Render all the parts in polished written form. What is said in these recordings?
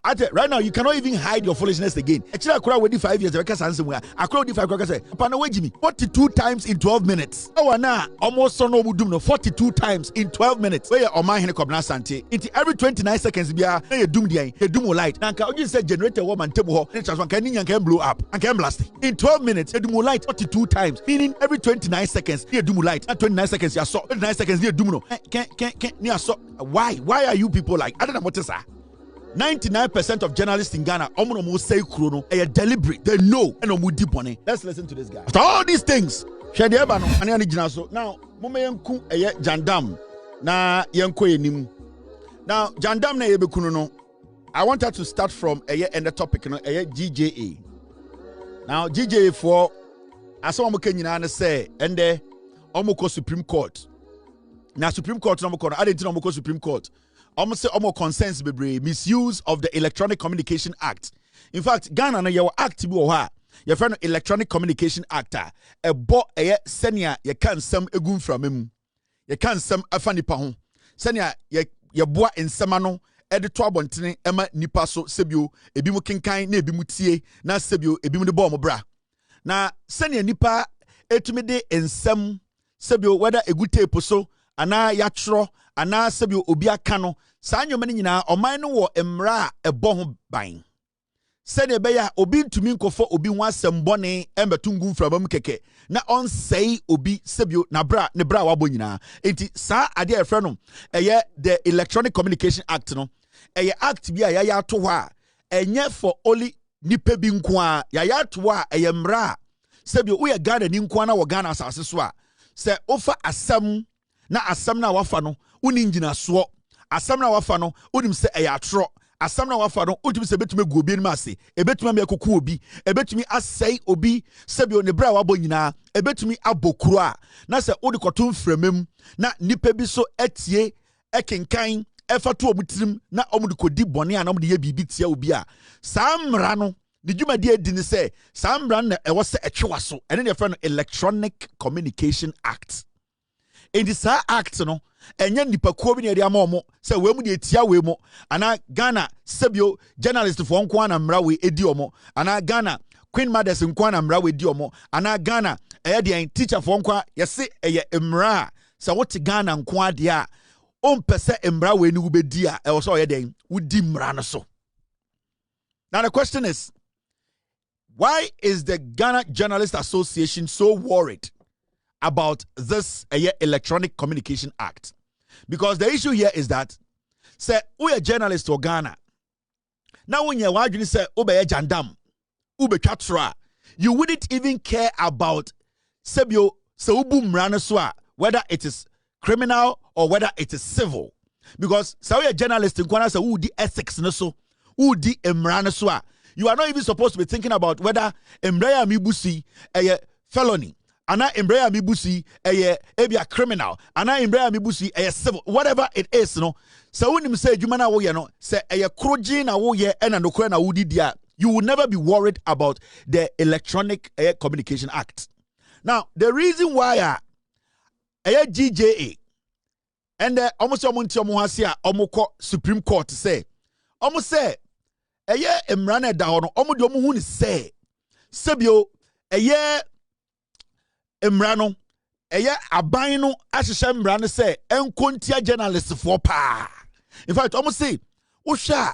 Right now, you cannot even hide your foolishness again. Actually, I could have waited 5 years. I could have 42 times in 12 minutes. Oh, now almost so no 42 times in 12 minutes. Where Omanhene Kobna Sante. It's every 29 seconds. Be a doom the doom light. Now, can you say generator woman table? Can blow up and can blast it. In 12 minutes, a doom light 42 times. Meaning every 29 seconds, near doom light. At 29 seconds, you saw 29 seconds near doom. Why are you people like? I don't know what to say. 99% of journalists in Ghana, almost say chrono, are deliberate. They know and deep on it. Let's listen to this guy. After all these things, now, Mama Yanku Jandam, na Yanko Enim. Now, Jandam na Yebekuno. I want her to start from and the topic, GJA. Now, GJA for as someone can say, and the Omoko Supreme Court. Now, Supreme Court, I didn't know Supreme Court. Almost say almost concerns be misuse of the Electronic Communication Act. In fact, Ghana na your act bi oha. Your friend Electronic Communication Act a bo senia ye kan sam egum framem. Ye kan sam afa nipa ho. Senia ye boa ensema no e de to abontene ema nipa so sebio ebi mu kenkan na ebi mu tie na sebio ebi mu de bo mo bra. Na senia nipa etumi de ensem sebio whether egu tape so ana yatro ana sebio obi aka no saa nyoma nyina oman no wo emra ebo ho ban sene be ya obi ntumi nkofo obi ho asem bone embetungu mfrabam keke na onsei obi sebio na bra ne bra wabo nyina enti saa ade efre no eye the Electronic Communication Act no eye act bi a ya to ho a enye for only nipa bi nko a ya to ho a eye mra sebio wo ye Ghana ni nko na wo Ghana asase so a se ofa asem na asam na wafa no uni ngina so asam na wafa no unim se eyatro asam na wafa no utim se betumi gu obi ni ase ebetumi me koku obi ebetumi asai obi sebi oni bra wabo nyina ebetumi abokuru a na se odi koto mframem na nipa bi so etie ekenkan efato omutirim na omudi kodi bone a na omudi ye bibi tia obi a samra no the dwumadi edi ni se samra na ewo se etwewa so ene ne friend Electronic Communication Act. In this act, no, and yen nipa kuo bi ne ria mo se we mu de tia we mo ana Ghana sebio journalist for nkwa na mra we edi omo ana Ghana Queen Mothers nkwa na mra we edi omo ana Ghana de teacher for nkwa yese mra se wote Ghana nkwa de a ompese mra we ni ubedi a e wo so ye den wudi mra no so. Now the question is, why is the Ghana Journalists Association so worried about this Electronic Communication Act? Because the issue here is that say we are journalists for Ghana. Now when you want say ube jandam, ube chatra, you wouldn't even care about sebio se ubu mranaswa, whether it is criminal or whether it is civil. Because say we are journalists in Ghana say who di ethics naso, who di mranaswa. You are not even supposed to be thinking about whether embraya mibusi a felony. Ana Imbrea Mibusi a criminal. Ana Imbrea Mibusi a civil. Whatever it is, no. So when you say Jumana wo ye no, say a krojin a wo ye and no kwena wudi dia, you will never be worried about the Electronic Communication Act. Now, the reason why a GJA and almost omoko Supreme Court say almost say emrane da hono omo de omo hu ni say sebio Emrano, aban no ahyehyɛ mbra no sɛ enkontia journalist for pa. In fact, almost say, "Osha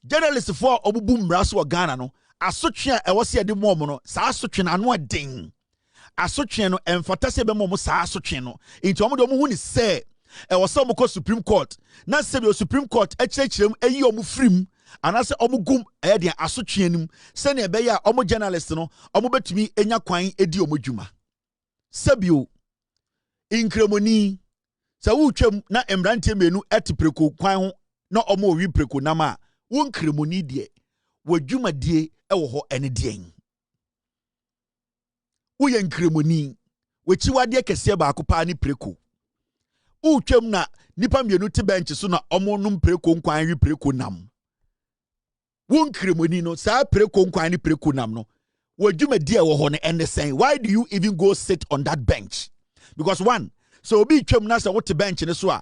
journalist for obubu mbra so Ghana no, asotwe a ɛwɔ se de mom no, saa asotwe na no adin. Asotwe no emfata se be mom saa asotwe no. Nti omo de omo hu ni sɛ ɛwɔ se omo kɔ Supreme Court. Na sɛ be Supreme Court ɛkyerɛkyerɛm ayi omo frim. Anase omo gum ɛde asotwe anim. Sɛ ne be ya omo journalist no, omo betumi enya kwan edi omo dwuma. Sabio inkremoni sa wutwam na emrantie menu etipreko kwan ho na omo wi preko nama wo nkremoni de wadwumadie ewo ho ene de wo ye nkremoni wachiwade kese ba akopa ni preko wutwam na nipa menu te bench so na omo num preko nkwan wi preko nam wo nkremoni no sa preko nkwan ni preko nam no. Why do you even go sit on that bench? Because one, so be chum nasa what bench in the swa.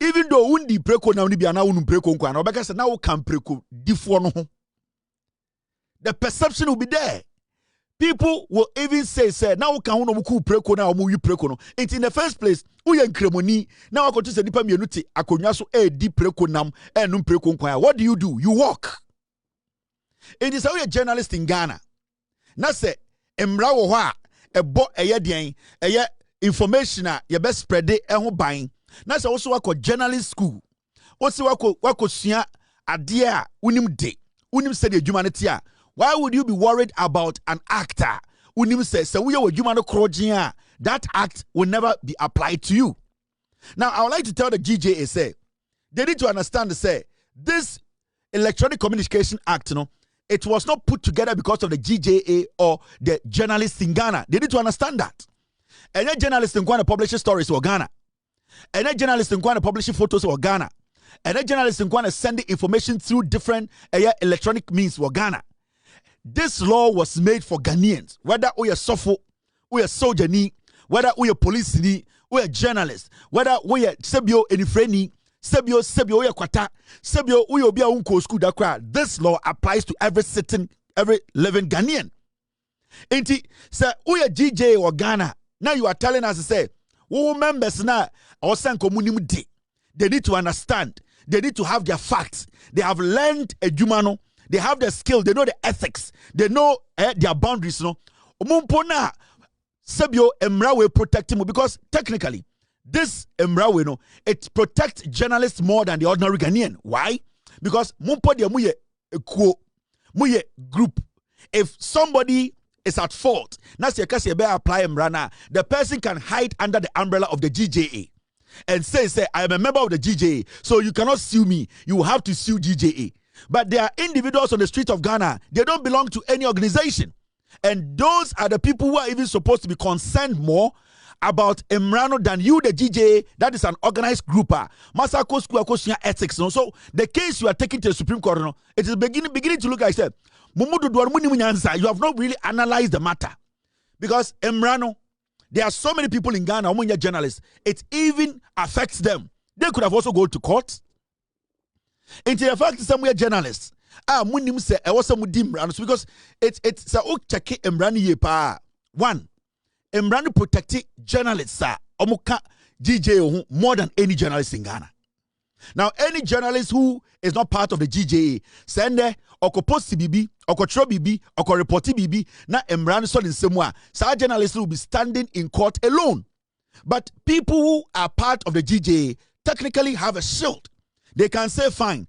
even though undi preko na uni bi ana unu preko nkwa na obeka say na wo kan preko difo no ho, the perception will be there. People will even say now can we no preko na omu yu preko no. It's in the first place uye nkremoni na wakotu se nipa mienu te akonwa so di preko nam num preko nkwa. What do? You walk. It is how a journalist in Ghana na se emra wo ho a ebo eye den eye information a ye be spread ho ban na se wo so wako journalist school wo se wako sua ade a unim de unim se de adwuma ne te a. Why would you be worried about an actor? Unim says, that act will never be applied to you. Now, I would like to tell the GJA, say, they need to understand, say, this Electronic Communication Act, it was not put together because of the GJA or the journalists in Ghana. They need to understand that. And a journalist in Ghana publishing stories for Ghana. And a journalist in Ghana publishing photos for Ghana. And a journalist in Ghana sending information through different electronic means for Ghana. This law was made for Ghanaians, whether we are sofo, we are soldier ni, whether we are police ni, we are journalist, whether we are sebio enifreni, sebio we are kwata, sebio we obi a unko school dakra. This law applies to every living Ghanaian. Enti say we are GJA or Ghana. Now you are telling us to say, who members na osan komunim di. They need to understand. They need to have their facts. They have learned a jumano. They have the skill, they know the ethics, they know their boundaries. Umumpona Sebio Emrawe protecting you because technically this Emrawe it protects journalists more than the ordinary Ghanaian. Why? Because mumpo dia muye group. If somebody is at fault, apply Emrana, the person can hide under the umbrella of the GJA and say I am a member of the GJA, so you cannot sue me. You have to sue GJA. But there are individuals on the street of Ghana. They don't belong to any organization. And those are the people who are even supposed to be concerned more about Emrano than you, the GJA. That is an organized group. Masako School ethics. So the case you are taking to the Supreme Court, it is beginning to look like I said, you have not really analyzed the matter. Because Emrano, there are so many people in Ghana, among your journalists, it even affects them. They could have also gone to court. Into the fact some way journalists munim say e was some dimran because it's a check emran ye pa. One, emran protect journalists omuka GJA more than any journalist in Ghana. Now any journalist who is not part of the GJA send there or post BB or control BB or report BB na emran so in same way so journalists will be standing in court alone. But people who are part of the GJA technically have a shield. They can say, fine,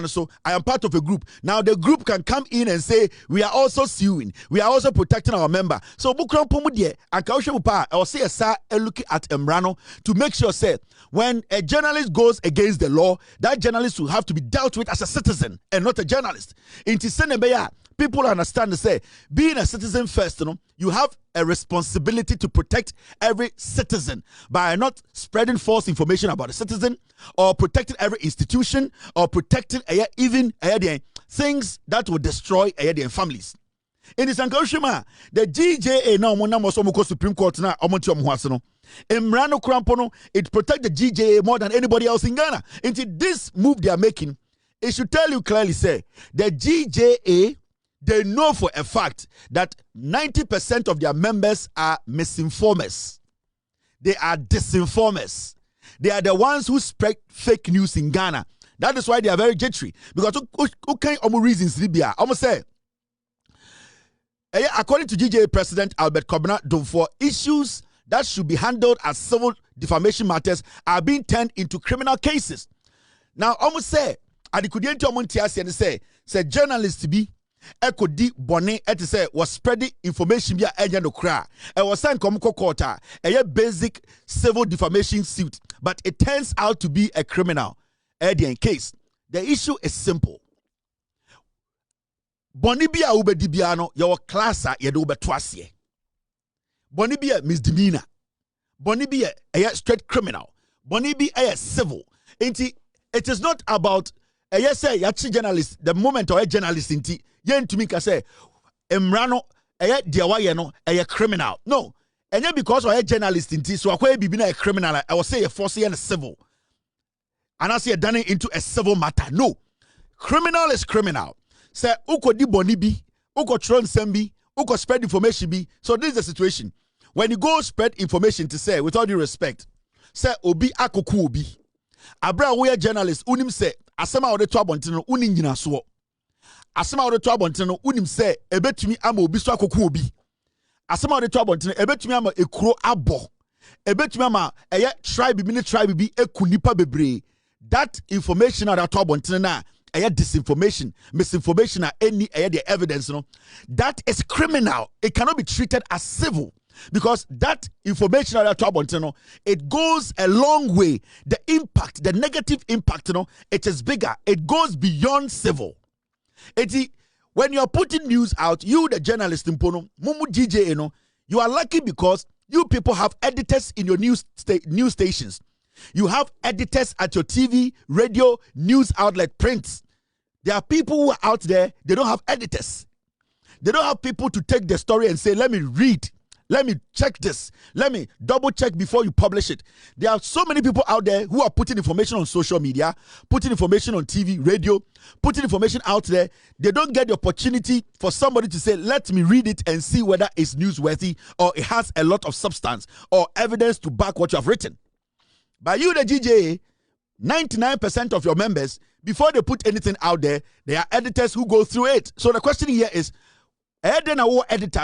so I am part of a group. Now the group can come in and say, we are also suing. We are also protecting our member. So Bukran Pomudie, and Kausha or say a look at Emrano to make sure, say, when a journalist goes against the law, that journalist will have to be dealt with as a citizen and not a journalist. In Tisenebeya, people understand to say, being a citizen first, you have a responsibility to protect every citizen by not spreading false information about a citizen or protecting every institution or protecting even things that will destroy their families. In this Ankoshima, the GJA now Monamo Supreme Court now Emrano Krampono, it protects the GJA more than anybody else in Ghana. Into this move they are making, it should tell you clearly, say the GJA, they know for a fact that 90% of their members are misinformers. They are disinformers. They are the ones who spread fake news in Ghana. That is why they are very jittery. Because who can reasons Libya? Almost say, according to GJA President Albert Kobna, for issues that should be handled as civil defamation matters are being turned into criminal cases. Now, almost say, Adikudienti Omontiasi and say journalists to be Eko di bone et say was spreading information via enya no kra. It was sent komko court a basic civil defamation suit, but it turns out to be a criminal case. The issue is simple. Bonibia ube dibiano your classa ye do betwasye. Bonibia misdemeanor. Bonibia a straight criminal. Bonibia a civil. It is not about yes, say yachi journalist. The moment or a journalist inti yen to me can say Emrano diawaye no a criminal. No, and yet because or a journalist inti so akwa bibi na a criminal. I will say a force and civil. And I see it done into a civil matter. No. Criminal is criminal. Say, uko di boni bi, uko tron sembi, uko spread information bi. So this is the situation. When you go spread information to say, with all due respect, say, obi akoku obi. Abra we journalist, unim say, asema ode to abontino, uni nyina so. Asema ode to abontino, unim say, ebetumi ama obi so akoku obi. Asema ode to abontino, ebetumi ama ekuro abo. Ebetumi ama eye tribe mini tribe bi ekunipa bebre. That information that to abontino na eye disinformation, misinformation na any eye the evidence no. That is criminal. It cannot be treated as civil. Because that information that to it goes a long way. The impact, the negative impact, it is bigger. It goes beyond civil. When you are putting news out, you the journalist in Pono, Mumu GJA, you are lucky because you people have editors in your news stations. You have editors at your TV, radio, news outlet, print. There are people who are out there, they don't have editors. They don't have people to take the story and say, let me read. Let me check this. Let me double check before you publish it. There are so many people out there who are putting information on social media, putting information on TV, radio, putting information out there. They don't get the opportunity for somebody to say, let me read it and see whether it's newsworthy or it has a lot of substance or evidence to back what you have written. By you, the GJA, 99% of your members, before they put anything out there, there are editors who go through it. So the question here is, editor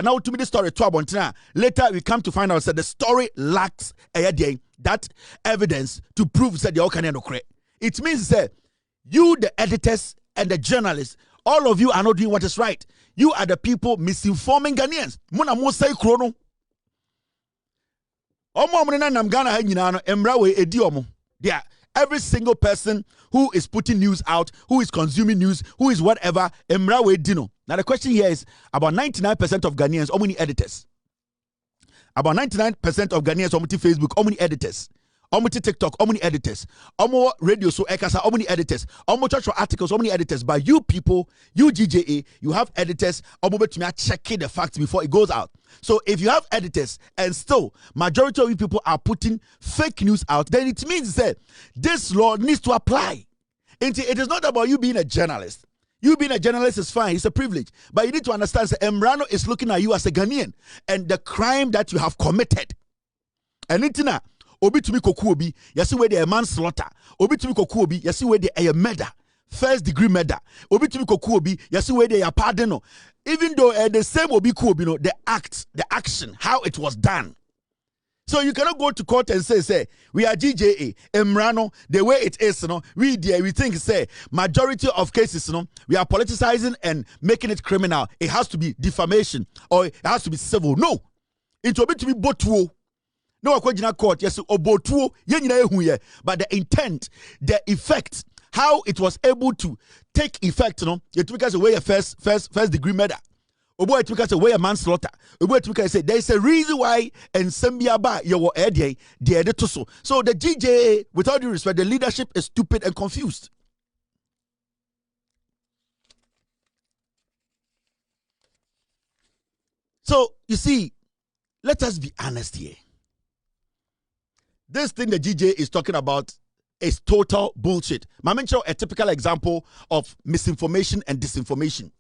now to me the story to later we come to find out that the story lacks that evidence to prove that they all can correct. It means that you the editors and the journalists, all of you are not doing what is right. You are the people misinforming Ghanaians. Muna mo say chrono. Omo mna nam Ghana ha nyina no emra we edi omo. There every single person who is putting news out, who is consuming news, who is whatever, emra we dino. Now the question here is about 99% of Ghanaians, how many editors? About 99% of Ghanaians, how many Facebook, how many editors? How many TikTok, how many editors? How many radio so ekasa, how many editors? How many church articles, how many editors? But you people, you GJA, you have editors, how many checking the facts before it goes out. So if you have editors and still majority of you people are putting fake news out, then it means that this law needs to apply. And it is not about you being a journalist. You being a journalist is fine, it's a privilege. But you need to understand that Emrano is looking at you as a Ghanaian and the crime that you have committed. And itina, obi tumi koku obi, yasi where they manslaughter. Obi tumi koku obi, yasi where they a murder, first degree murder. Obi tumi koku obi, yasi where they are pardon. Even though the same obi ku obi no, the action, how it was done. So you cannot go to court and say, we are GJA, Emrano, the way it is, we think, majority of cases, we are politicizing and making it criminal. It has to be defamation or it has to be civil. No. It will be to be botuo. No, court, yes, or botuo, but the intent, the effect, how it was able to take effect, it took us away a first degree murder. Obo it took us away a manslaughter. Obo it took us say there is a reason why and Sembiaba your idea the editor so. So the GJA, with all due respect, the leadership is stupid and confused. So you see, let us be honest here. This thing the GJA is talking about is total bullshit. Mamencho, a typical example of misinformation and disinformation.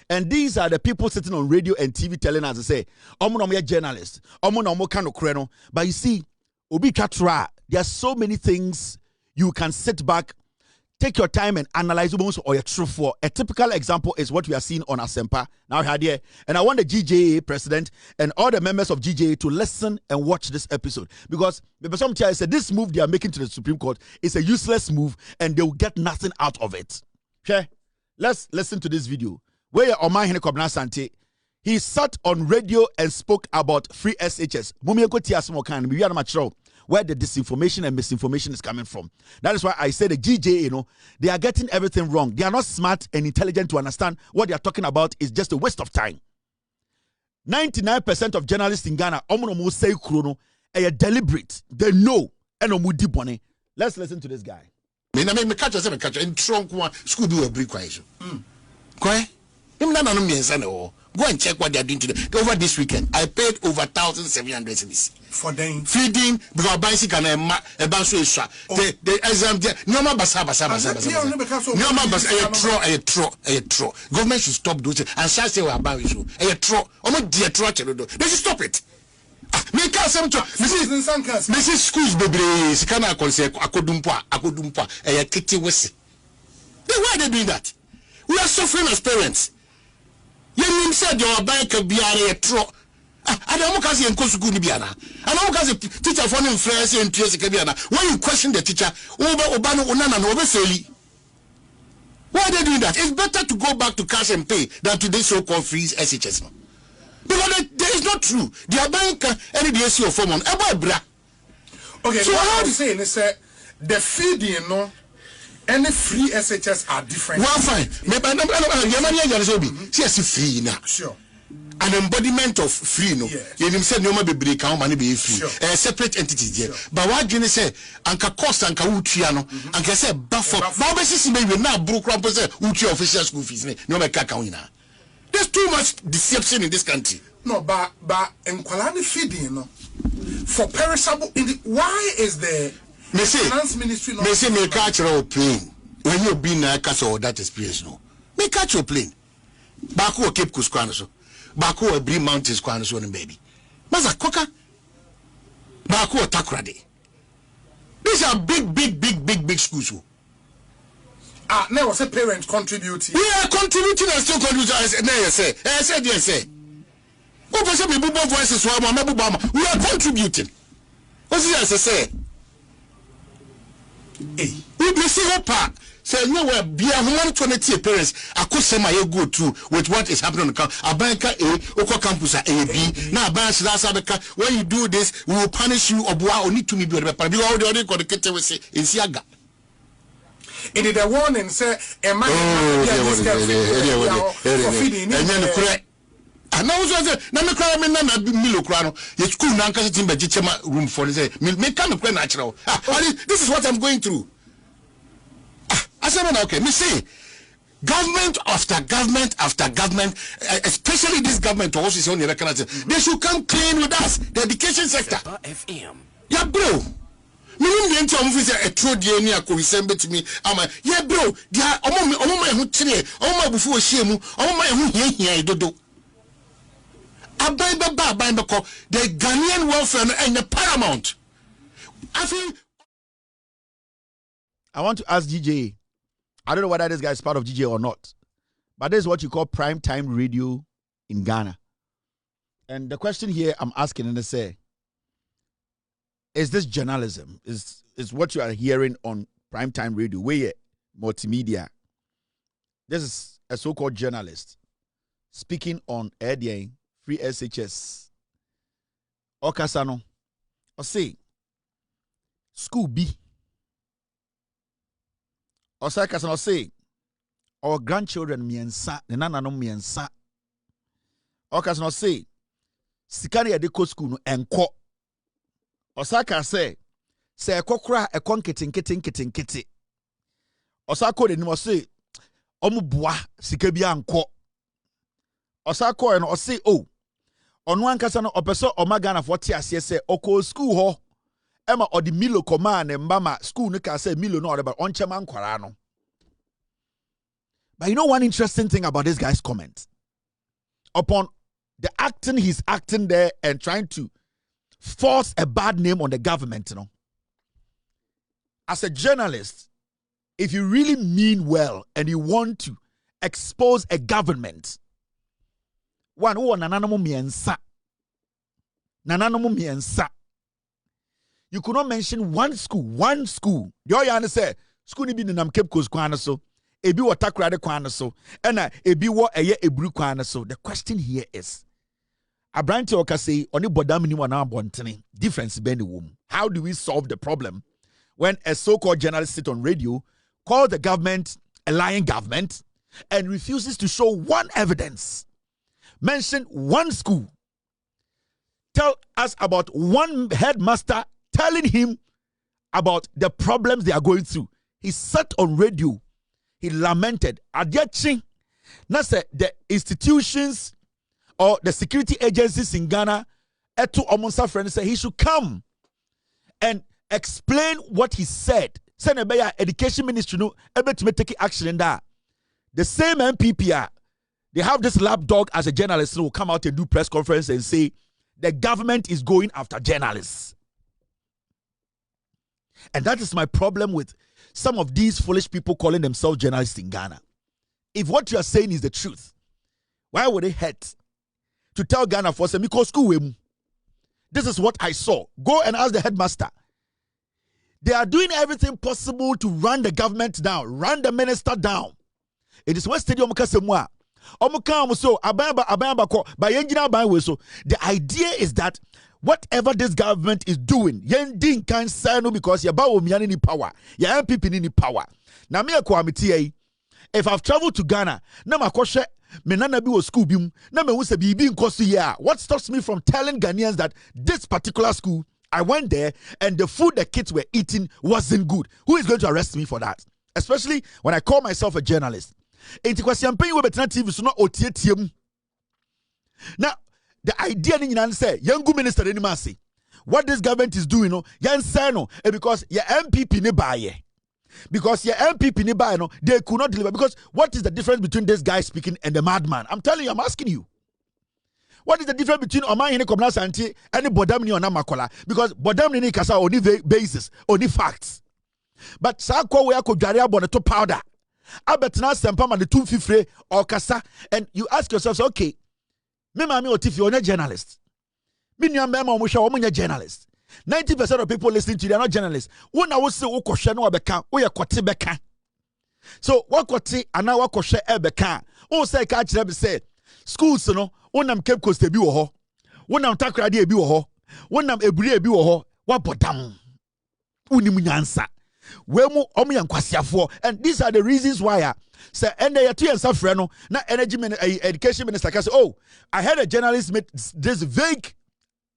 And these are the people sitting on radio and TV telling us to say, "Omo journalists, omo kano kreno." But you see, obi katra, there are so many things you can sit back, take your time and analyze or your truth for. A typical example is what we are seeing on Asempa now here. And I want the GJA president and all the members of GJA to listen and watch this episode because some child said this move they are making to the Supreme Court is a useless move and they will get nothing out of it. Okay, let's listen to this video. Where Omanhene he sat on radio and spoke about free SHS. Where the disinformation and misinformation is coming from. That is why I say the GJA, they are getting everything wrong. They are not smart and intelligent to understand what they are talking about is just a waste of time. 99% of journalists in Ghana, say deliberate. They know. Let's listen to this guy. Go and check what they are doing today. Over this weekend, I paid over 1,700 cedis for them feeding because bicycle and a bus is the exam. No more basa. A tro. Government should stop doing it. And shall say we are about issue. A tro. Almost dear tro. They should stop it. Make us some Mrs. Schools baby. Can I say akodumpa. A kitty wisi. Then why are they doing that? We are suffering as parents. You said your bank be a tro. I don't know in Kosuku Nibiana. I don't know teacher for influence in Pierce Kabiana. When you question the teacher, over Obano Onana and over Sally. Why are they doing that? It's better to go back to cash and pay than to this so-called freeze SHS. Because there is not true. They are buying any DSC or form on Ebra. Okay, so what I'm saying is the feeding, no, any free SHS are different. Well, fine. Free now. Sure. An embodiment of free, no. You said no be break how money be free. Sure. Separate entities there. But what do you say? Anka cost anka uchiano. Anka say buffer. Now be see maybe now broke ramp say uchi official school fees. No make account. There's too much deception in this country. No, but in quality feeding, no. For perishable, why is the finance ministry not? They say me catch your plane when you been a castle that experience no. Me catch your plane. Baku Cape Coast so. Baku Brie Mountains so baby. Maza Koka. Baku Takrade. These are big schools. Now was a parent contributing. We are contributing and still contributing. I said yes. We are contributing. What's this I say? Hey. We see her part. Say no where be a 120 parents. I could say my go to with what is happening on the campus. A banker A, Oko campus A B. Now banks last when you do this, we will punish you or need to be because the other got the kitchen will say in Siaga. It is a warning, sir. A man for feeding. And now so na cry me na milo kra no ye school na nka team be room for say me can cry natural. This is what I'm going through. I said okay, me say government after government, especially this government also is on the recognize they should come clean with us, the education sector. FM. Yeah bro. Me nim dey say a true dey ni akorisem betimi ama yeah bro they are omo hu kire omo abufu ohie mu omo hu hia dodo. The Ghanaian welfare and the paramount. I want to ask GJA. I don't know whether this guy is part of GJA or not, but this is what you call prime time radio in Ghana. And the question here I'm asking and they say, is this journalism? Is what you are hearing on prime time radio, where multimedia? This is a so-called journalist speaking on ADA. Free SHS. Okasano. Or say, school B. Or say, Kasano say, our grandchildren miensa, the nana no miensa. Okasano say, Sikari adeko school no enko. Osaka say kokra e kon kitten. Osako de nimo say, omubua sikabi anko. Osako and say, oh. Ono ankasa no opeso omagana for tiase se oko school ho ema odi milo command mbama school no ka say milo no oreba onchema nkwara no. But you know one interesting thing about this guy's comment upon the acting he's acting there and trying to force a bad name on the government, you know. As a journalist, if you really mean well and you want to expose a government, one who nananomo miensa. You could not mention one school. The other say school ni bi nam Cape Coast kwana so. Ebi wa takrade kwana so. Ena ebi wa eye ebru kwana so. The question here is, Abrante okase oni bodam ni wana bontene. Difference be ni wom. How do we solve the problem when a so-called journalist sit on radio, call the government a lying government, and refuses to show one evidence? Mention one school. Tell us about one headmaster telling him about the problems they are going through. He sat on radio. He lamented. Adiaching. Now say the institutions or the security agencies in Ghana to Omonsa friend say he should come and explain what he said. Send a education ministry no able to take action in that. The same MPP, they have this lapdog as a journalist who will come out and do press conference and say the government is going after journalists. And that is my problem with some of these foolish people calling themselves journalists in Ghana. If what you are saying is the truth, why would it hurt to tell Ghana for Semiko school? This is what I saw. Go and ask the headmaster. They are doing everything possible to run the government down, run the minister down. It is West Stadium Kasemwa. So the idea is that whatever this government is doing, yending can say no because your bawo miani ni power, your MPP ni power. Na me akwamiti if I've traveled to Ghana, na makoshe me nana bi wo school bim, na me wuse bibi nkosu ya. What stops me from telling Ghanaians that this particular school, I went there and the food the kids were eating wasn't good? Who is going to arrest me for that? Especially when I call myself a journalist. Enti kwasi ampen we betena TV so no otietiem. Now, the idea ni say, young minister any masi. What this government is doing, no, yan say no, because your MPP ne buy. Because your MPP ne buy, no, they could not deliver. Because what is the difference between this guy speaking and the madman? I'm telling you, I'm asking you. What is the difference between Omanhene Komna Santi and Bodam ni Onamakola? Because Bodam ni kasa only basis, only facts. But Sako we ako jaria boneto powder. Abetna sempama the 250 or kasa, and you ask yourself, okay, me mami otifi you're a journalist. Me nyamba musha omunya journalist. 90% of people listening to you are not journalists. When I was say ukoshe no abeka, we kwati beka. So what kwati ana wakoshe ebeka. O say ka kire say schools no, wonam Cape Coast ebi wo ho. Wonam Takrade ebi wo ho. Wonam Eburi ebi wo ho. Wa bodam. Unim nyansa. And these are the reasons why say and they are two and suffer no na energy education minister can say, oh, I heard a journalist make this vague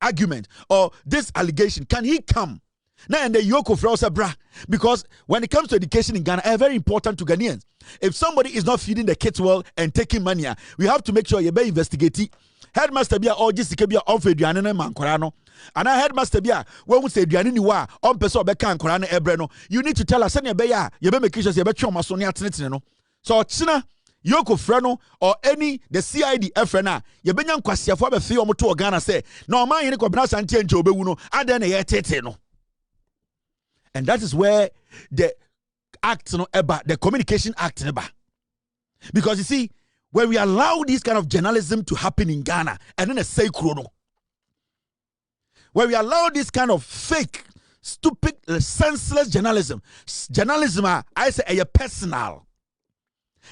argument or this allegation. Can he come? Now and the Yoko Frausa bra, because when it comes to education in Ghana, it's very important to Ghanaians. If somebody is not feeding the kids well and taking money, we have to make sure you be investigating. Headmaster bia or jisike bia of eduane na mankora no. And I headmaster bia when we say eduane ni wa on person obeka ankora na ebre no. You need to tell us any be ya you be make sure you be twa maso ne atenetene no. So china Yoko Frano or any the CID Efrena, you be young kwasiafo be fi omo to Ghana say no man yin ko bna santie nche obewu no aden na ye tete no. And that is where the act no eba, the Communication Act eba. Because you see, when we allow this kind of journalism to happen in Ghana, and then a say chrono, when we allow this kind of fake, stupid, senseless journalism, I say a personal.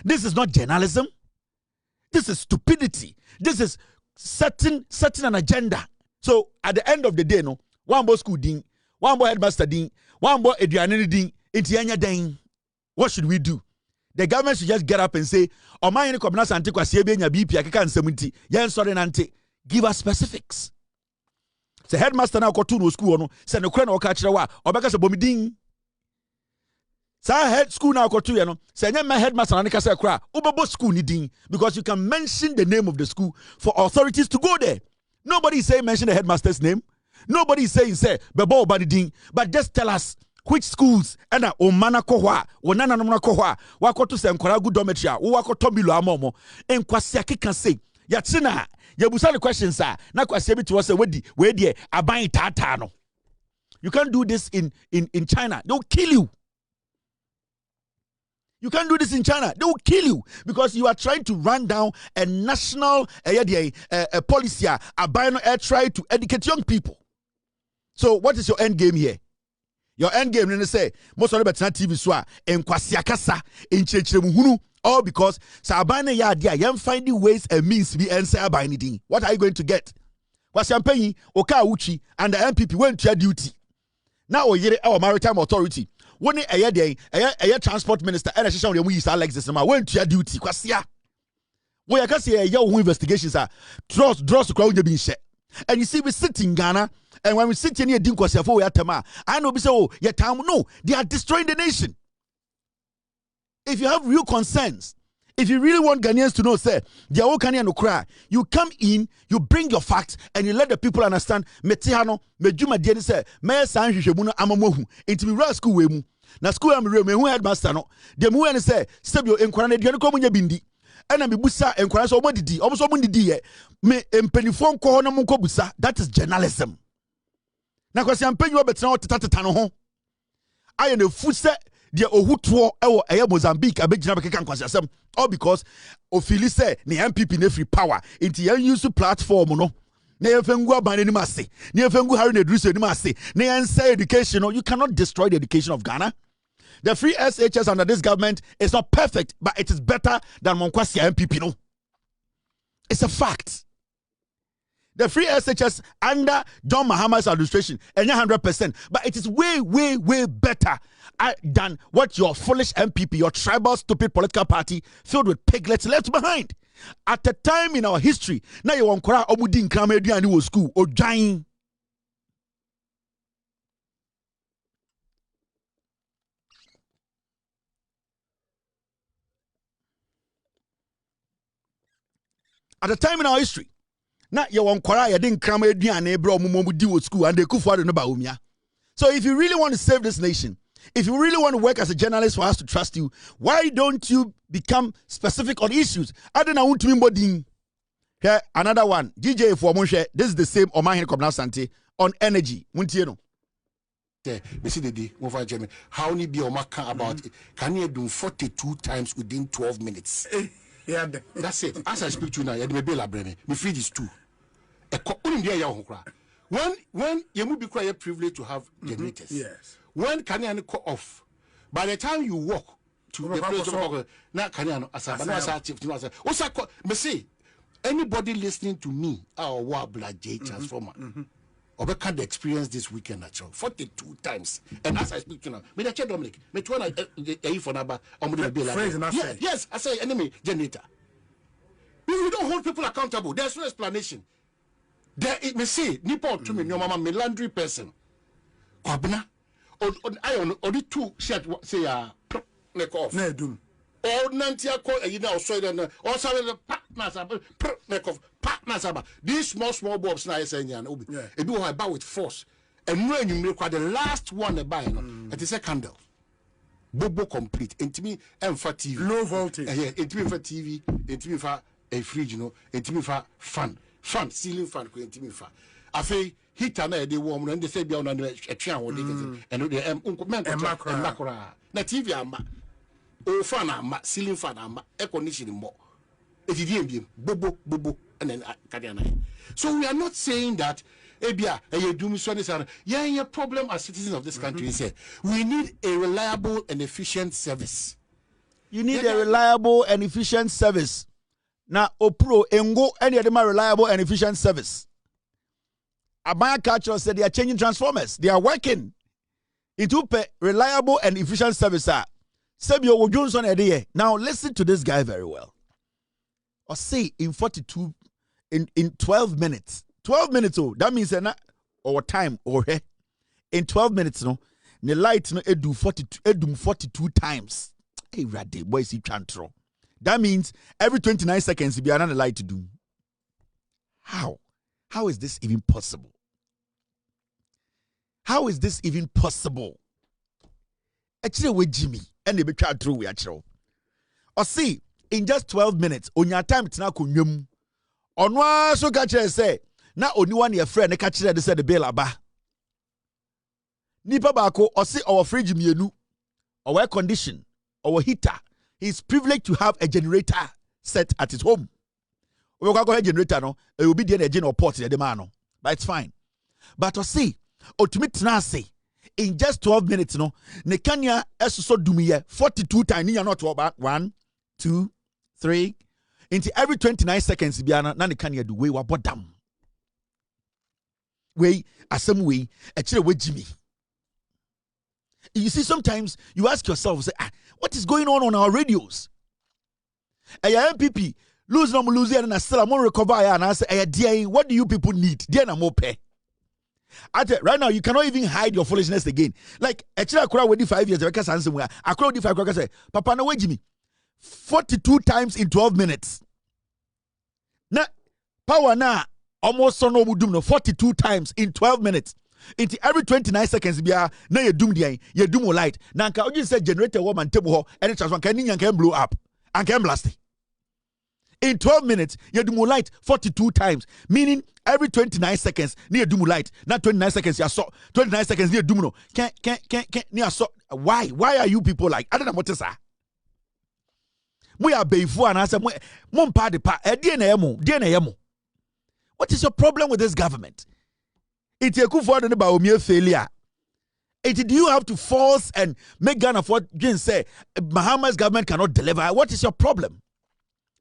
This is not journalism. This is stupidity. This is setting an agenda. So at the end of the day, no, one boy school ding, one boy headmaster ding, one boy eduane ding, entianya ding. What should we do? The government should just get up and say, Omanhene Komna Santi kwasi nya BP akeka nsemunti. Yen sorry nante. Give us specifics. Say headmaster na ko no school no, say no kra na oka kire wa, obeka se bomidin. Say head school na ko tu ye no, say nya headmaster na kasa kra, ubebo school ni din because you can mention the name of the school for authorities to go there. Nobody is saying mention the headmaster's name. Nobody is saying say bebo obani din, but just tell us which schools and omana kohwa wonana no kohwa wakoto se nkora gu dormitory a wo wakoto bilo amomo enkwase akeka say yatina yabusa the questions na kwase bi to say we die aban tata no. You can't do this in China. They'll kill you. You can't do this in China. They will kill you because you are trying to run down a national policy try to educate young people. So what is your end game here? Your end game, they say, most of the TV swa en kwasiakasa in chechremuhunu, all because sabane ya dia yam finding ways and means be answer by anything. What are you going to get? Kwasiampenyi, Oka Uchi, and the MPP went to your duty. Now our maritime authority. When a transport minister and a session we use Alexis went to your duty. Kwasia. We are kasi your investigations are draws to crowd being share. And you see, we sit in Ghana, and when we sit in here, I know, oh, no, they are destroying the nation. If you have real concerns, If you really want Ghanaians to know, say, they are all Ghanaian no cry. You come in, you bring your facts, and you let the people understand. Metihano, mejuma dieni say, me san hwehwemu amamohu. Inti mi ra school we mu. Na school am re me hu headmaster no. De mu ene say, sebio enkwara na diani ko munya bindi. Ena me busa enkwara so omodidi. Omo so omodidi ye. Me empanifo nko ho na mo nko busa. That is journalism. Na kwasi ampanyi wo betena oteta no ho. Aye na fu se de ohutuo ewo eye Mozambique abegina bekeka nkwasi asem. All because ofili say ni MPP ne free power into yan use platform no na yefengu abane ni mase na yefengu Harry na Druso ni mase na yan say education no. You cannot destroy the education of Ghana. The free SHS under this government is not perfect, but it is better than Monkwasi MPP no. It's a fact. The free SHS under John Mahama's administration, and 100%, but it is way, way, way better than what your foolish MPP, your tribal, stupid political party filled with piglets left behind. At a time in our history, now you want to omudin kramedi and was school or giant. At a time in our history. Na ye won kwara ye din kram aduane bro momo di wo school and they kufu no ba umia. So if you really want to save this nation, if you really want to work as a journalist for us to trust you, why don't you become specific on issues? I don't want to be here another one. GJA for Monshe. This is the same Omanhene Komna Sante on energy. Muntie no. We see the day over Germany. How ni be omaka about it? Can you do 42 times within 12 minutes? Yeah, that's it. As I speak to you now, you be la breme. My fridge is 2. When you will be quite privileged to have generators. Yes. When can you call off? By the time you walk to the place of now can you asaba me say anybody listening to me our Wabla J transformer or can experience this weekend at 42 times. And as I speak to now, me the Dominic, me to for number yes, I say enemy generator. We don't hold people accountable. There's no explanation. There it may say Nippon to me, your mama melandry person. Kwabna I on the 2 shit say neck off. No doom. Or Nantia call you know so then or some the partners neck of partners about these small bobs now saying it do about with force. And when you make the last one they buy it is a candle. Bobo complete. Intimi and for TV. Low voltage. Intimi for TV, intimi for a fridge, you know, intimi for fan, ceiling fan, intimi for. I say heater na dey warm and they say be on a chain or and they macra. Na TV ama. O fan ama, ceiling fan ama, air conditioning more. If you didn't bobo and then kadiana. So we are not saying that Ebia, you do yeah, problem as citizens of this country is we need a reliable and efficient service. You need a reliable and efficient service. Now, Opro Engo any other reliable and efficient service. Abaya Culture said they are changing transformers. They are working into reliable and efficient service. Sebio Johnson Edie. Now listen to this guy very well. Or say in 42 in 12 minutes. 12 minutes, oh, that means or time or in 12 minutes, no, the light no edu 42 times. Hey, Radde, boy, see chantro. That means every 29 seconds you be another light to do. How? How is this even possible? How is this even possible? Actually, with Jimmy and they be trying through we actually. Or see, in just 12 minutes, on your time it's not kunyum. On one so catch say. Na only one your friend catch they said the bill aba. Nipa bako or say our fridge mienu, our air condition, our heater. He's privileged to have a generator set at his home. We go ahead generator no, it will be the engine or port the man no. But it's fine. But to see, ultimate na say in just 12 minutes no, ne kanya so dumiye 42 times you not about 1, 2, 3 into every 29 seconds biana na ne kanya do we wa bodam. Way asem way actually with Jimmy. You see, sometimes you ask yourself, say, what is going on our radios? A MPP lose no lose and still I'm gonna recover and I say, dear, what do you people need? Dear na more pay. Right now, you cannot even hide your foolishness again. Like actually, I could with 5 years because I could 5 years say, Papa, no way, Jimmy. 42 times in 12 minutes. Now, power now almost so no doom no 42 times in 12 minutes. Into every 29 seconds, na you doom the you doom light. Now, can you say generator woman table and it's one can blow up and can blast it. In 12 minutes, you do light 42 times, meaning every 29 seconds, near do light. Not 29 seconds, you saw 29 seconds near Dumno. Can't, near so. Why are you people like? I don't know what to say. We are before and answer one party pa DNA. What is your problem with this government? It's a good for the mere failure. Do you have to force and make Ghana for say Mahama's government cannot deliver? What is your problem?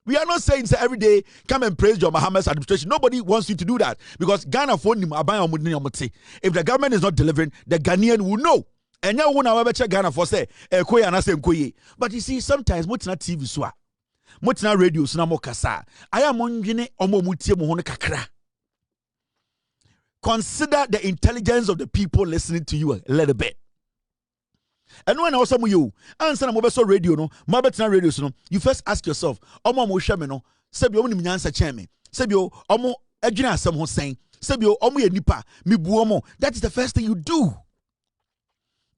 We are not saying say every day come and praise your Mahama's administration. Nobody wants you to do that because Ghana for if the government is not delivering, the Ghanaian will know. And now when I check Ghana for say but you see, sometimes what's not TV swa, what's not radio so na kasa. I am onjine omo mutie mo hono kakra. Consider the intelligence of the people listening to you a little bit. And when also you answer na mobile radio no, mobile radio no, you first ask yourself, omo mo hweme no, sebio omo nyansa cheme, sebio omo adwina asem ho sen, sebio omo ye nipa, mibu omo. That is the first thing you do.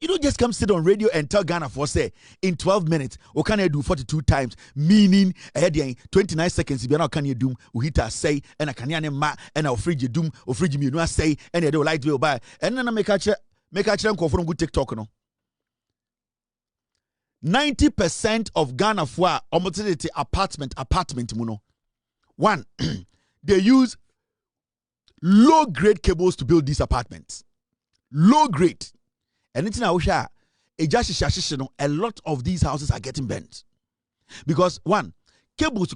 You don't just come sit on radio and tell Ghana for say in 12 minutes, or can I do 42 times, meaning 29 seconds, if you can you doom, uhita say, and I can ma, and I'll free you doom, or free you no say, and I do light will buy, and then I make a call from good TikTok no. 90% of Ghana for opportunity apartment muno. One, they use low grade cables to build these apartments. Low grade. And it's now a lot of these houses are getting bent. Because one, cables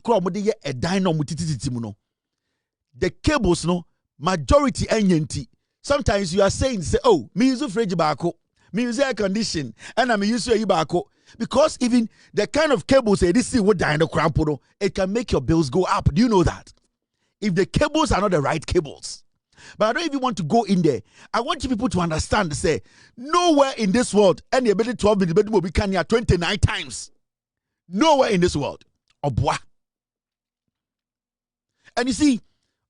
a dynamo. The cables no majority NNT. Sometimes you are saying say, oh, me use fridge bako, me use air condition, and I'm use bako. Because even the kind of cables this is what dying the crampo, it can make your bills go up. Do you know that? If the cables are not the right cables. But I don't even want to go in there. I want you people to understand, say, nowhere in this world, any ability 12 minutes, we can hear 29 times. Nowhere in this world. Obwa. And you see,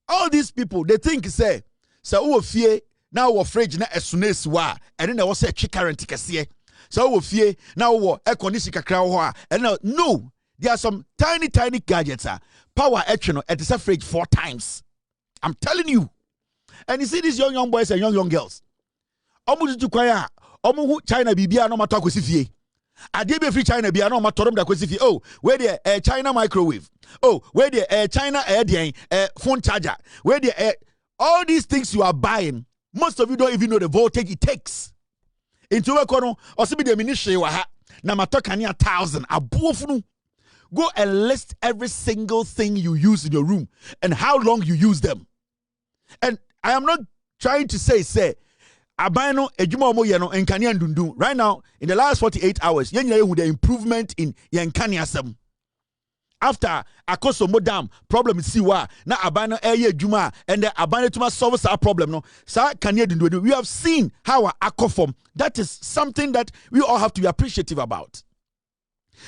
all these people, they think, say, so fear, now we're afraid, now as soon as we are, and then there was a chicken and ticket. So we fear, now we're a condition, and now, no, there are some tiny gadgets, power action at the fridge 4 times. I'm telling you. And you see these young boys and young girls. Omu to kwaya, omu China bibia no matter kwesifie. Ade be free China bia no matter da kwesifie. Oh, where the China microwave. Oh, where the China phone charger. Where the all these things you are buying, most of you don't even know the voltage it takes. Into we kono osibi de ministry wa ha na matoka ni 1,000 abofunu. Go and list every single thing you use in your room and how long you use them. And I am not trying to say, abano ejuma omo yeno enkania ndundu. Right now, in the last 48 hours, the improvement in yenkania asem. After akoso modam problem siwa na abano eye ejuma and the abano tuma solve our problem no. Sa kania ndundu. We have seen how akofom. That is something that we all have to be appreciative about.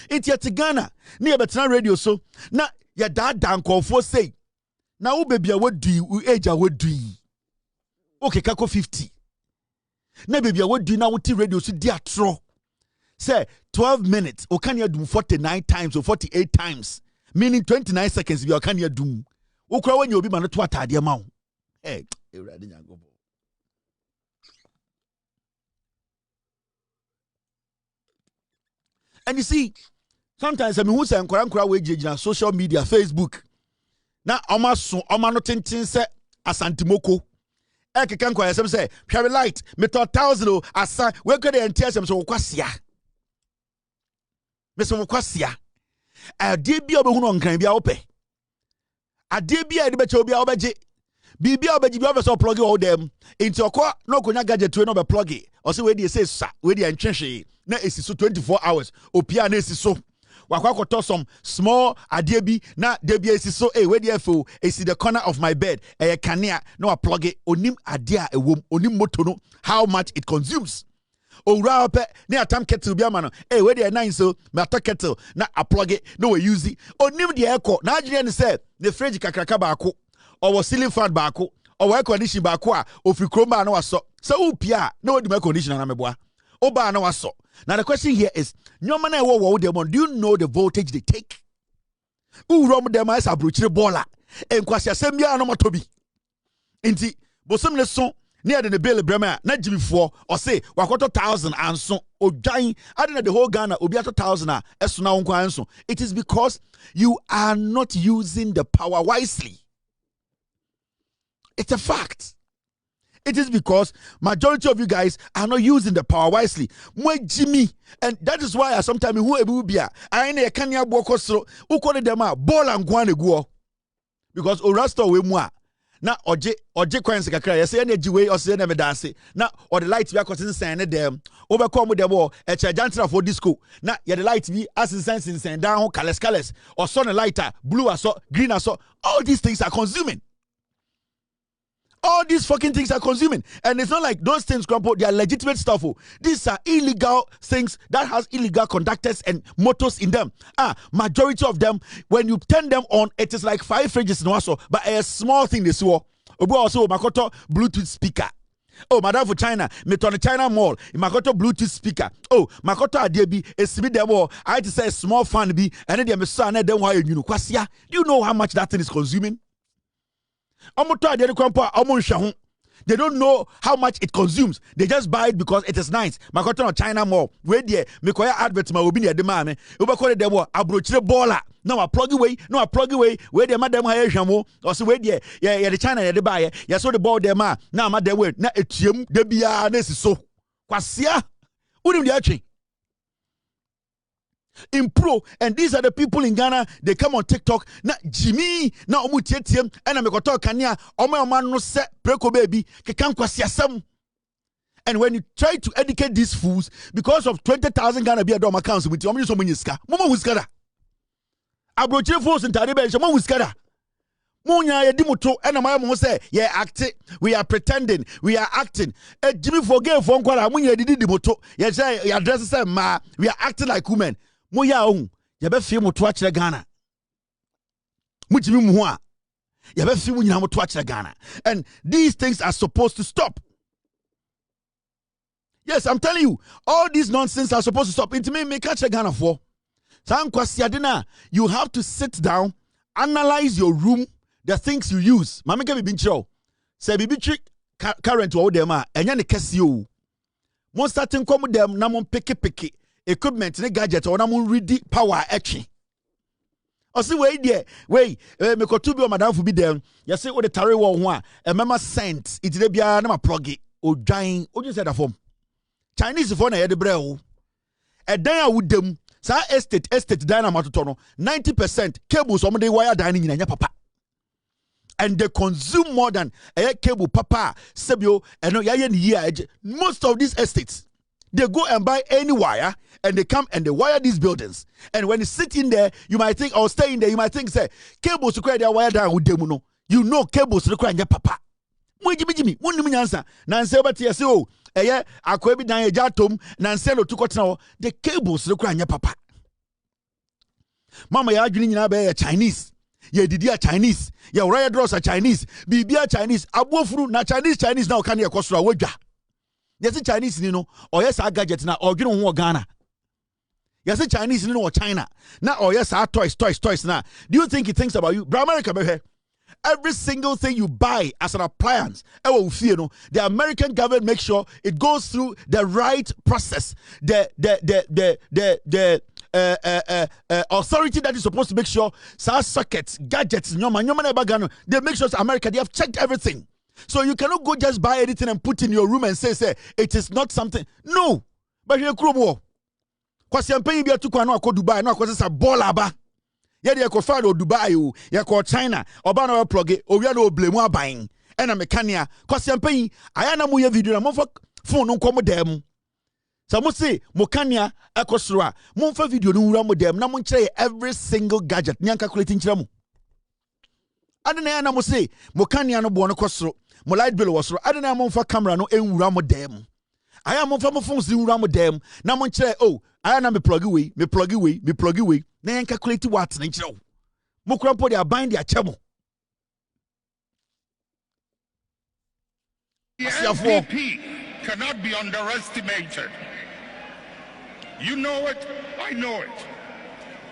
It's yet Ghana near Betana radio so na ya dad dan call for say. Now, baby, what do you age? What do you? Okay, kako 50. Now, baby, what do you now? What radio so dear tro? Say 12 minutes. Or can you do 49 times or 48 times? Meaning 29 seconds. You can you do? Okay, when you be man to what dear mouth? Hey, you ready? Go. And you see, sometimes I mean, who's saying wage on social media, Facebook. Na oma no tintin se asantimoko kan kwa yesem se hware light meto 1,000 asa we could the entire sem so kwasia me so kwasia ade bia obehu no nkran bia ope ade bia de beche obi a obeje bibia obeji bia obeso plug all them into okwa no konya gadget we no be plug o se we dey say sa we dey entwehwe na esi so 24 hours opia na esi so wakwakoto some small adebi na debi esi so we dey fo esi the corner of my bed kania no plug it onim ade a ewom onim moto no how much it consumes owura ope na atam kettle bi ama no we dey nine so me ato kettle na plug it no we use it onim de ekọ na agire ne say the fridge kakraka baako or ceiling fan baako or air condition baako a ofri kroma na waso so upia na wodi air condition na meboa oba na waso. Now the question here is nyoma na wo dem do you know the voltage they take? Urom dem as abrochire baller enkwasi asem bia no motobi nti bosom le so near the bill brema na jimifo or say wakoto 1,000 anso odwan adena the whole Ghana obi ato 1,000 eso na wonko anso. It is because you are not using the power wisely. It's a fact. It is because majority of you guys are not using the power wisely. Jimmy, and that is why sometimes who ebubia I na kanya boko so ukode dem a ball and gwan egu because orasto we mu a na oje kwanse kakra ye say energy we or say na me dance na or the light be akosin sen dem obekọ mu dem o e che jantra for disco na ye the light be asinsen down ho colors or sun lighter blue aso green aso. All these things are consuming. All these fucking things are consuming. And it's not like those things, Grandpa, they are legitimate stuff. These are illegal things that has illegal conductors and motors in them. Majority of them, when you turn them on, it is like 5 fridges no also, but a small thing they saw. Also, Makoto Bluetooth speaker. Oh, Madam for China, Meton China Mall, Makoto Bluetooth speaker. Oh, Makoto Adebi, a sweet demo. I had to say a small fan be, and then my son, and then why you know, Kwasia. Do you know how much that thing is consuming? They don't know how much it consumes. They just buy it because it is nice. Makoto no China Mall. Where there, Mikoya advert ma obi near the man. Ubakore de wo abrochire baller. No, I plug away. Where the madam hire jamo. Or so where there, yeah, the China yeah the buy. Yeah, so the ball there ma. Now ma de way. Na etiem de bia na so. Kwasia. Unim de achi. In pro, and these are the people in Ghana. They come on TikTok. Na Jimmy, na omu tietiem, and I mekoto kania. Oma no se preko baby. Kekan kwasiasam. And when you try to educate these fools, because of 20,000 Ghana be a dom accounts with you, so many ska. Mama wuskada. Abroche force in Taribe, Mama wuskada. Munya ya dimuto, and a mama say, yeah, acting. We are pretending. We are acting. Jimmy forgave phone call. Munya did dimuto. Yeah, say, your address say, ma, we are acting like women. Moya on yabe fi mo to akire Ghana mujimi mu ho a yabe fi mu nyina mo to akire Ghana, and these things are supposed to stop. Yes, I'm telling you, all these nonsense are supposed to stop. It may make akire Ghana for san kwasi adena. You have to sit down, analyze your room, the things you use. Mama ke bi nchiro say bibi trick current wo dem a enya ne kese o mo starting come dem na mo peke equipment ne gadget or na mo ready power etchi. O see we there we me ko to bi o madam fu bi dem you say o the tare wo ho a e mema cent it dey bia na ma plug it odwan o just say that form Chinese for na ye de bre o e dan a wudem sa estate dan na matoto no 90% cables o mo dey wire dan ni nyina papa, and they consume more than a cable papa sebio eno ya ye ni here. Most of these estates, they go and buy any wire and they come and they wire these buildings. And when you sit in there, you might think, or stay in there, you might think, say, cables require their wire down with them. No, you know, cables require your papa. Jimmy, one answer. Nancy, but yes, oh, yeah, I could be down a jatom, Nancy, to cut now. The cables require your papa. Mama, you're arguing in Chinese. Yeah, Didia Chinese. Yeah, Raya draws are Chinese. Bibia Chinese. Abofru na Chinese now can you cost wager. Yes, Chinese, you know, or yes, our gadgets now, or you don't want Ghana. Yes, Chinese, you know, or China. Now, or yes, our toys now. Do you think he thinks about you? Bra America, baby. Every single thing you buy as an appliance, the American government makes sure it goes through the right process. The authority that is supposed to make sure sockets, gadgets, they make sure America, they have checked everything. So you cannot go just buy anything and put in your room and say it is not something. No. But you're Krumo. Because you're paying to Dubai, no, because it's a baller ba. Yeah, they are found Dubai, you call China, or Bano plug it, or you know, blame buying. And I'm a Kenya. Because you're paying, I am a video, I'm phone, no come them. So I say, Mokanya, Ekosra, Monfa video, no ram with them, Namonche, every single gadget, Nyan calculating Chramu. I don't know, I say, Mokanya no buono costro. My light bill was I don't know for camera no ram with them. I am on phones in ram them. Now mon chere oh I am me plug away. Na yen calculate what na chere. Mo krampo they bind their chemo. The NPP cannot be underestimated. You know it, I know it.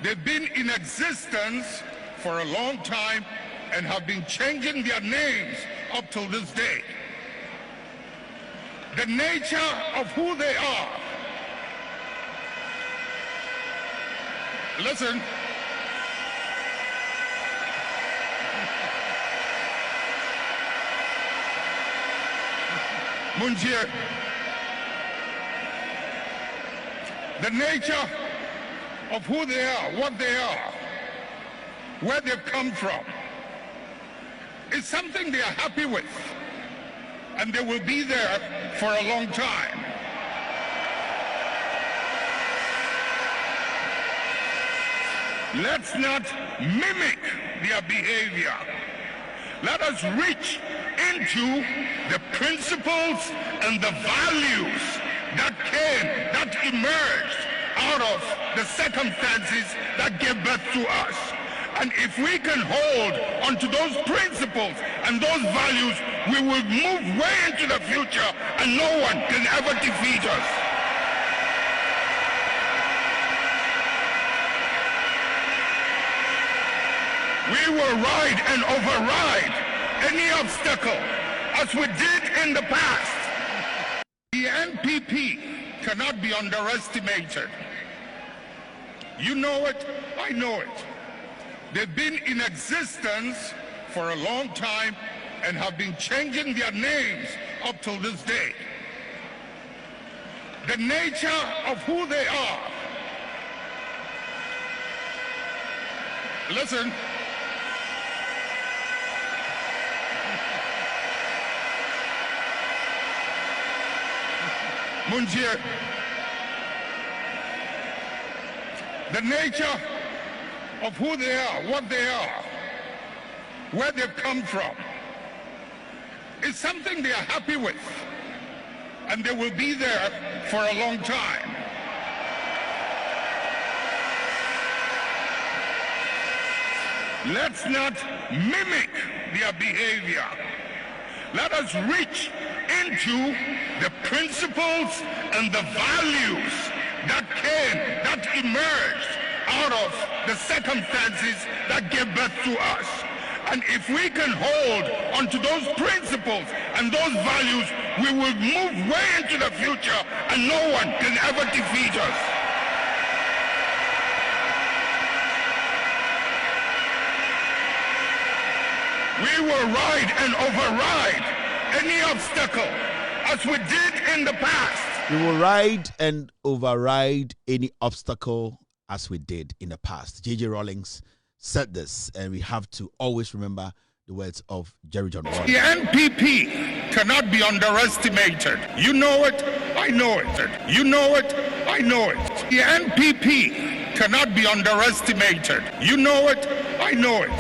They've been in existence for a long time and have been changing their names up till this day. The nature of who they are. Listen. Munjir, the nature of who they are, what they are, where they've come from, is something they are happy with, and they will be there for a long time. Let's not mimic their behavior. Let us reach into the principles and the values that emerged out of the circumstances that gave birth to us. And if we can hold onto those principles and those values, we will move way into the future and no one can ever defeat us. We will ride and override any obstacle as we did in the past. The NPP cannot be underestimated. You know it, I know it. They've been in existence for a long time and have been changing their names up till this day. The nature of who they are. Listen. Munjir, the nature of who they are, what they are, where they've come from, is something they are happy with, and they will be there for a long time. Let's not mimic their behavior. Let us reach into the principles and the values that emerged out of the circumstances that gave birth to us. And if we can hold onto those principles and those values, we will move way into the future and no one can ever defeat us. We will ride and override any obstacle as we did in the past. We will ride and override any obstacle as we did in the past. J.J. Rawlings said this, and we have to always remember the words of Jerry John Rawlings. The NPP cannot be underestimated. You know it, I know it. You know it, I know it. The NPP cannot be underestimated. You know it, I know it.